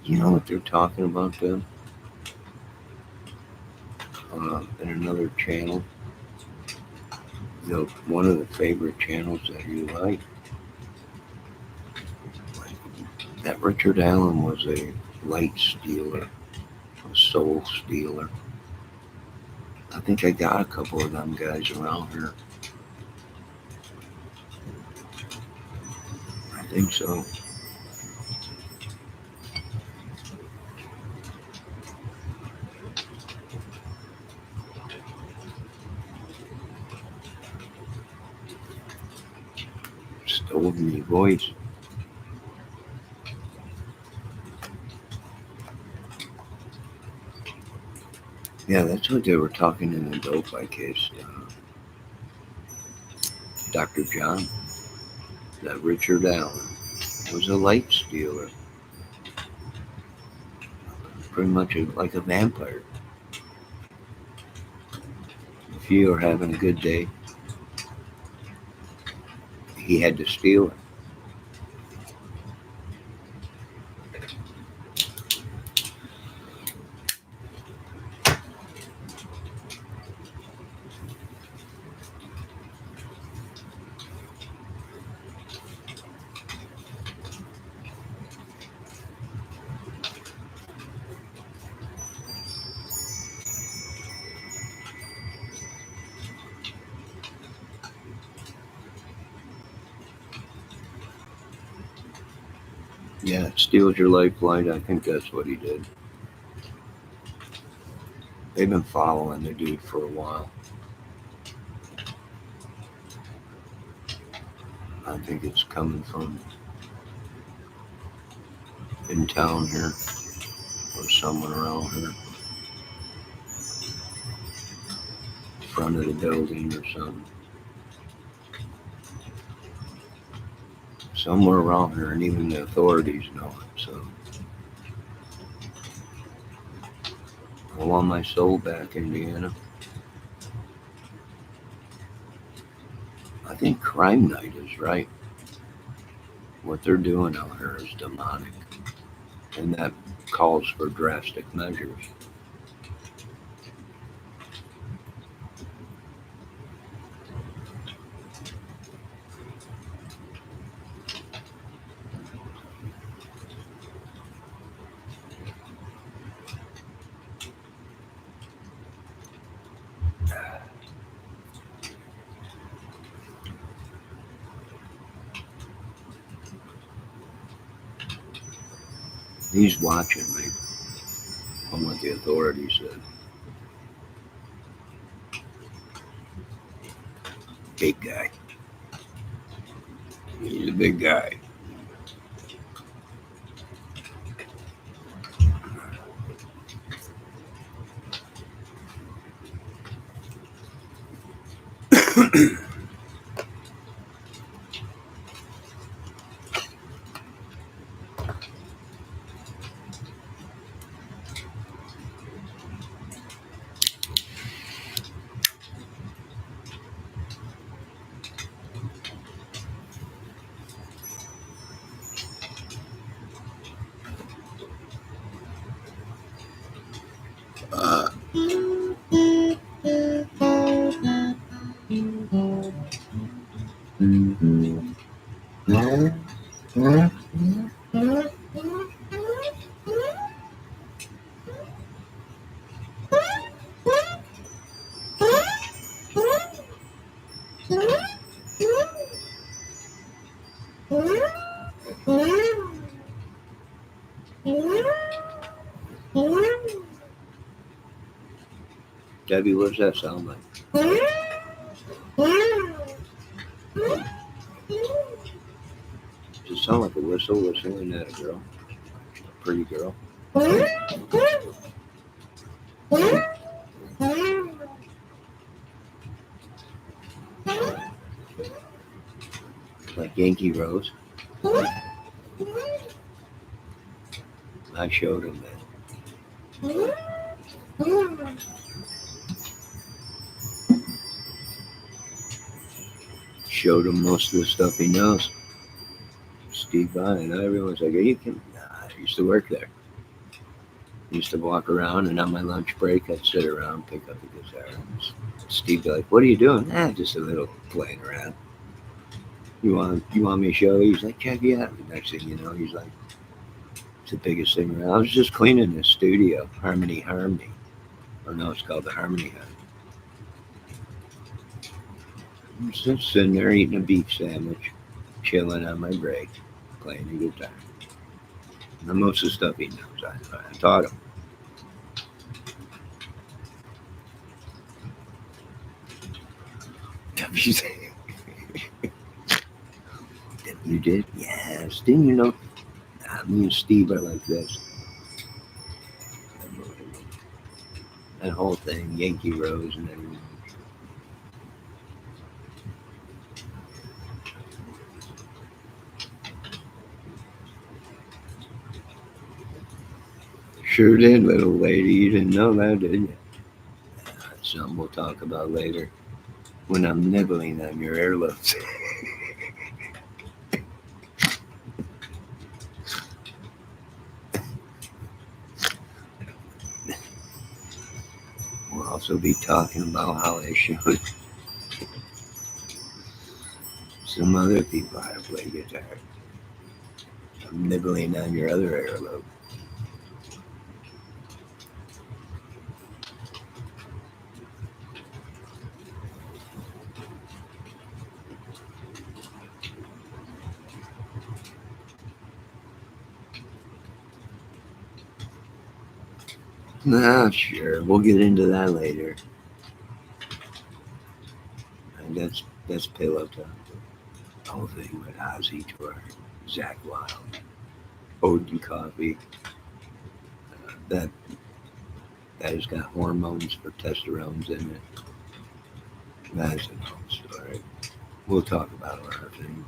You know what they're talking about, them? In another channel. One of the favorite channels that you like. That Richard Allen was a light stealer, a soul stealer. I think I got a couple of them guys around here. I think so. Stole me voice. Yeah, that's what they were talking in the Delphi case. Dr. John, that Richard Allen, was a light stealer. Pretty much like a vampire. If you were having a good day, he had to steal it. Yeah, steals your lifeline. I think that's what he did. They've been following the dude for a while. I think it's coming from in town here or somewhere around here. Front of the building or something. Somewhere around here, and even the authorities know it. So I want my soul back, Indiana. I think Crime Night is right. What they're doing out here is demonic, and that calls for drastic measures. He's watching me on what the authorities said. Big guy. He's a big guy. Uh, Debbie, what's that sound like? Does it sound like a whistle whistling at a girl? A pretty girl? Like Yankee Rose? I showed him that. Showed him most of the stuff he knows. Steve Vai and everyone's like, "Are you kidding?" Nah, I used to work there. I used to walk around, and on my lunch break, I'd sit around, pick up the guitar. And Steve be like, "What are you doing?" Just a little playing around. You want me to show you? He's like, "Check it out." The next thing you know, he's like, "It's the biggest thing around." I was just cleaning the studio, Harmony. Or no, it's called the Harmony Hut. I'm just sitting there eating a beef sandwich, chilling on my break, playing the guitar. And most of the stuff he knows, I taught him. You did? Yes. Didn't you know? Me and Steve are like this. That whole thing, Yankee Rose and everything. Sure did, little lady. You didn't know that, did you? That's something we'll talk about later when I'm nibbling on your earlobes. We'll also be talking about how I showed some other people how to play guitar. I'm nibbling on your other earlobe. Nah, sure. We'll get into that later. And that's Pillow Talk. The whole thing with Ozzy Tour, Zach Wild, Odin Coffee. That has got hormones for testosterone in it. That's an old story. We'll talk about a lot of things.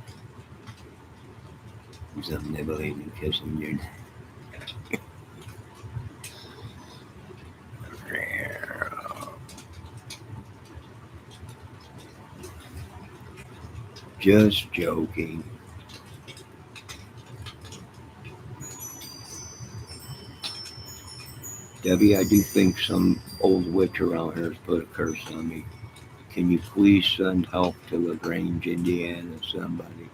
Some nibbling and kissing your neck. Just joking. Debbie, I do think some old witch around here has put a curse on me. Can you please send help to LaGrange, Indiana, somebody?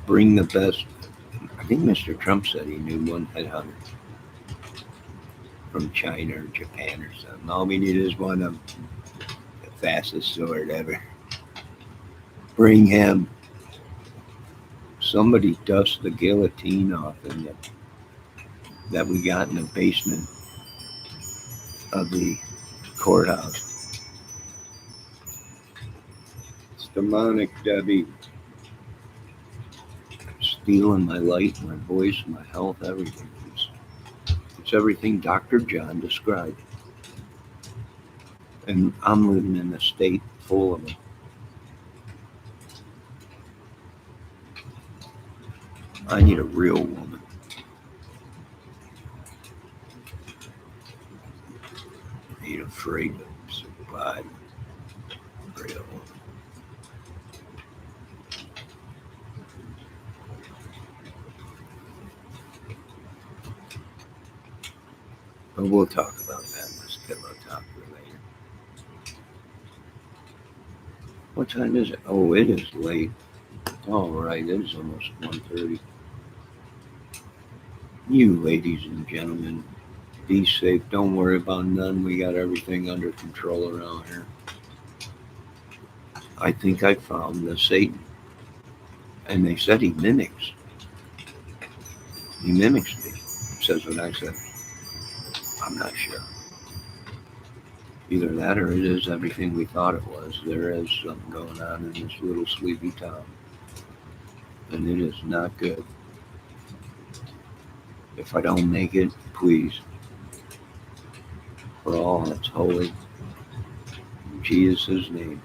Bring the best. I think Mr. Trump said he knew one headhunter from China or Japan or something. All we need is one of the fastest sword ever. Bring him. somebody dust the guillotine off that we got in the basement of the courthouse. It's demonic, Debbie. Stealing my light, my voice, my health, everything. It's everything Dr. John described. And I'm living in a state full of it. I need a real woman. I ain't afraid to survive. A real woman. But we'll talk about that. Let's get our talk for later. What time is it? Oh, it is late. All right, it is almost 1:30. You ladies and gentlemen, be safe. Don't worry about none. We got everything under control around here. I think I found the Satan. And they said he mimics. He mimics me, says what I said. I'm not sure. Either that or it is everything we thought it was. There is something going on in this little sleepy town. And it is not good. If I don't make it, please, for all that's holy, in Jesus' name,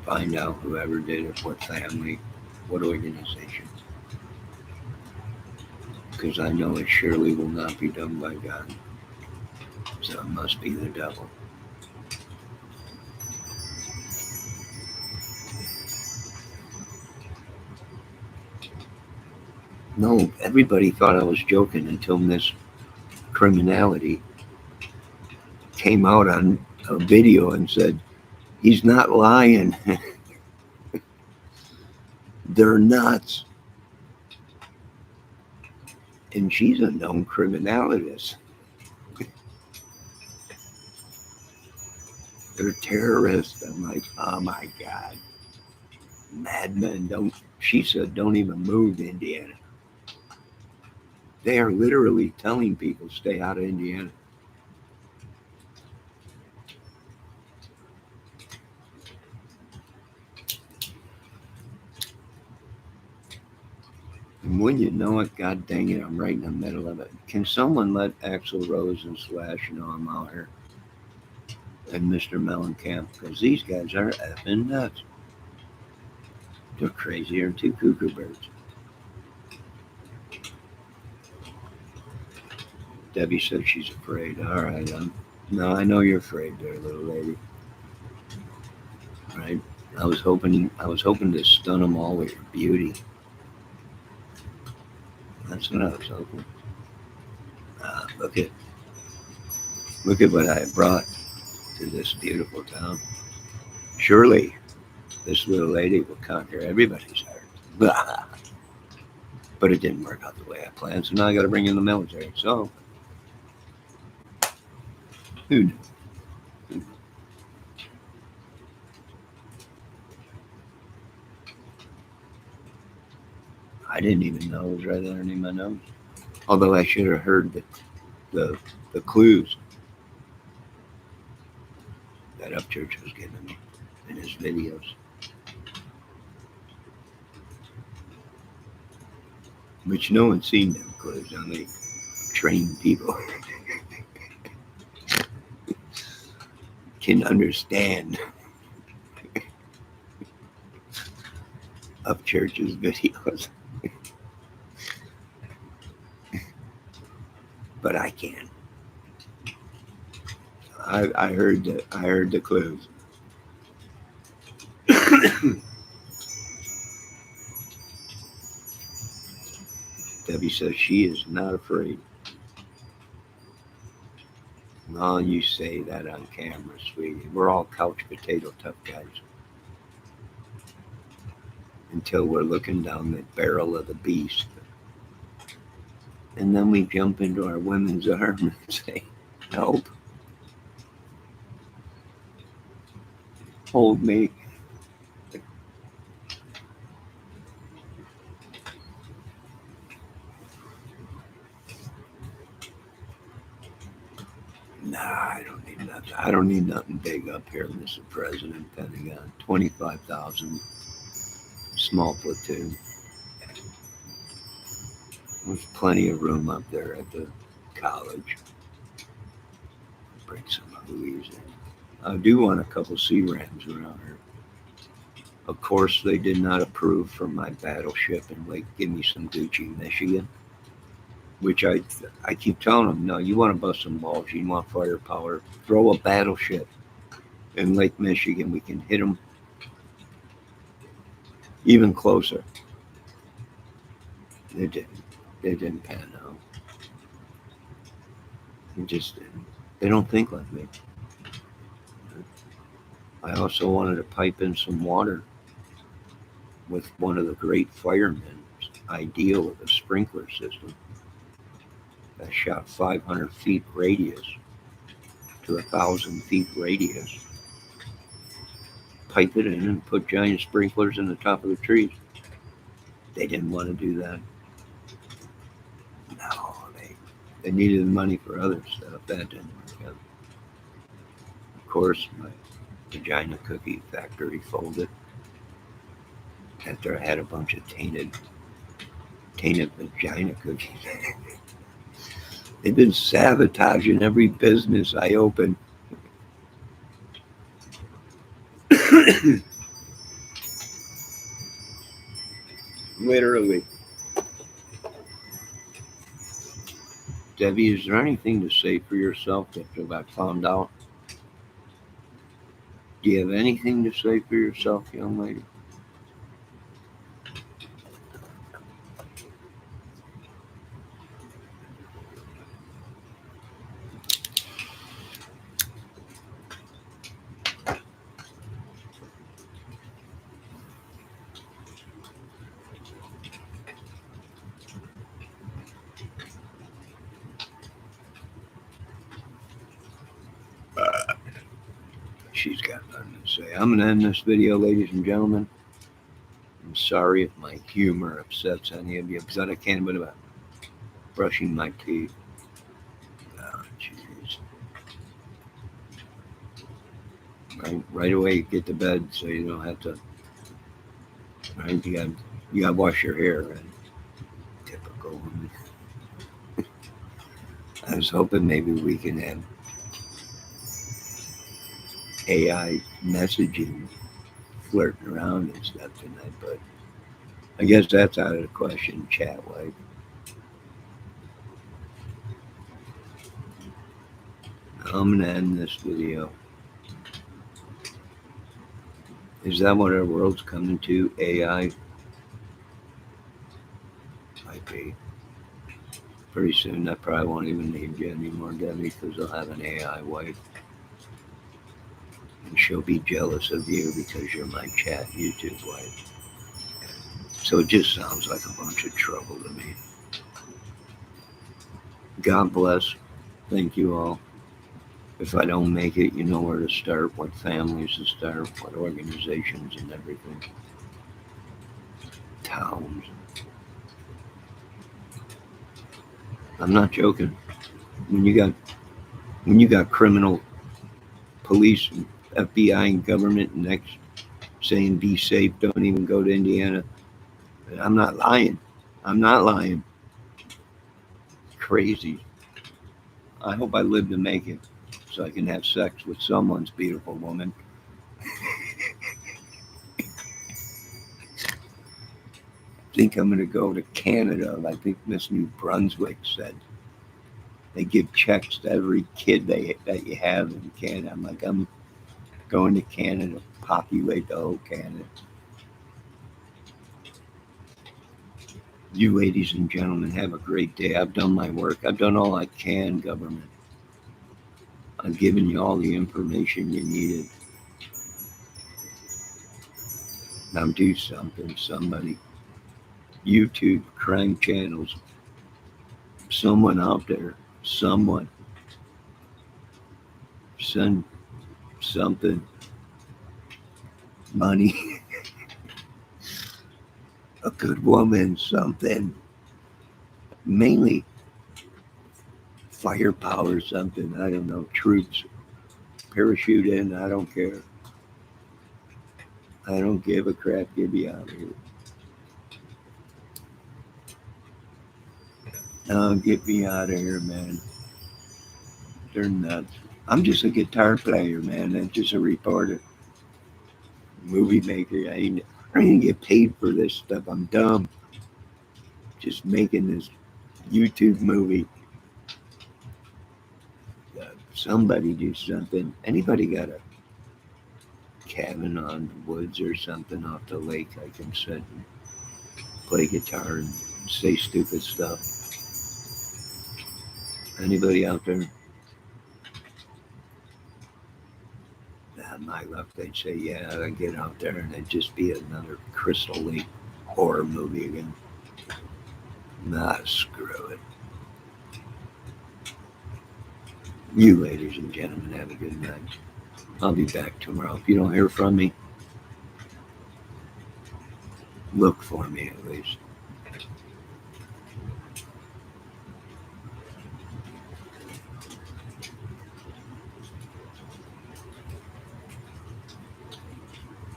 find out whoever did it, what family, what organization. Because I know it surely will not be done by God. So it must be the devil. No, everybody thought I was joking until this criminality came out on a video and said, he's not lying. They're nuts. And she's a known criminalist. They're terrorists. I'm like, oh my God. Madmen don't, she said, don't even move to Indiana. They are literally telling people stay out of Indiana. And when you know it, God dang it, I'm right in the middle of it. Can someone let Axl Rose and Slash know I'm out here? And Mr. Mellencamp, because these guys are effing nuts. They're crazier than two cuckoo birds. Debbie said she's afraid. All right, no, I know you're afraid there, little lady. Right? I was hoping to stun them all with your beauty. That's what I was hoping. Look at what I brought to this beautiful town. Surely, this little lady will conquer everybody's heart. But it didn't work out the way I planned, so now I got to bring in the military. So, who knew? I didn't even know it was right underneath my nose. Although I should have heard the clues that Upchurch was giving me in his videos. Which no one's seen them clues. Only trained people can understand Upchurch's videos. But I can. I heard the clues. Debbie says she is not afraid. No, you say that on camera, sweetie. We're all couch potato tough guys. Until we're looking down the barrel of the beast. And then we jump into our women's arms and say, help. Hold me. Nah, I don't need nothing. I don't need nothing big up here, Mr. President. Pentagon, 25,000, small platoon. There's plenty of room up there at the college. Bring some Louise in. I do want a couple C-Rams around here. Of course, they did not approve for my battleship in Lake Gimme Some Gucci, Michigan. Which I keep telling them, no, you want to bust some balls, you want firepower, throw a battleship in Lake Michigan. We can hit them even closer. They didn't. They didn't pan out. They just didn't. They don't think like me. I also wanted to pipe in some water with one of the great firemen's ideal of a sprinkler system that shot 500 feet radius to 1,000 feet radius. Pipe it in and put giant sprinklers in the top of the trees. They didn't want to do that. No, they needed the money for other stuff. That didn't work out. Of course, my vagina cookie factory folded after I had a bunch of tainted vagina cookies. They've been sabotaging every business I open. Literally. Debbie, is there anything to say for yourself after I found out? Do you have anything to say for yourself, young lady? She's got nothing to say. I'm going to end this video, ladies and gentlemen. I'm sorry if my humor upsets any of you, because I can't believe about brushing my teeth. Oh, jeez. Right away, get to bed so you don't have to. Right, you got to wash your hair. Right? Typical woman. I was hoping maybe we can have AI messaging flirting around and stuff tonight, but I guess that's out of the question, chat wife. I'm gonna end this video. Is that what our world's coming to? AI? Might be. Pretty soon I probably won't even need you anymore, Debbie, because I'll have an AI wife. And she'll be jealous of you because you're my chat YouTube wife. So it just sounds like a bunch of trouble to me. God bless. Thank you all. If I don't make it, you know where to start, what families to start, what organizations and everything. Towns. I'm not joking. When you got criminal police and FBI and government next saying be safe, don't even go to Indiana. I'm not lying. I'm not lying. Crazy. I hope I live to make it so I can have sex with someone's beautiful woman. I think I'm going to go to Canada. I think Miss New Brunswick said they give checks to every kid that you have in Canada. I'm like, I'm going to Canada, populate the whole Canada. You ladies and gentlemen, have a great day. I've done my work. I've done all I can, government. I've given you all the information you needed. Now do something, somebody. YouTube, crime channels, someone out there, someone. Send something. Money. A good woman, something. Mainly firepower or something. I don't know. Troops parachute in. I don't care. I don't give a crap. Get me out of here. Get me out of here, man. They're nuts. I'm just a guitar player, man. I'm just a reporter, movie maker. I ain't get paid for this stuff. I'm dumb. Just making this YouTube movie. Somebody do something. Anybody got a cabin on the woods or something off the lake I can sit and play guitar and say stupid stuff? Anybody out there? My luck, they'd say, yeah, I get out there and it'd just be another Crystal Lake horror movie again. Nah, screw it. You ladies and gentlemen, have a good night. I'll be back tomorrow. If you don't hear from me, look for me at least.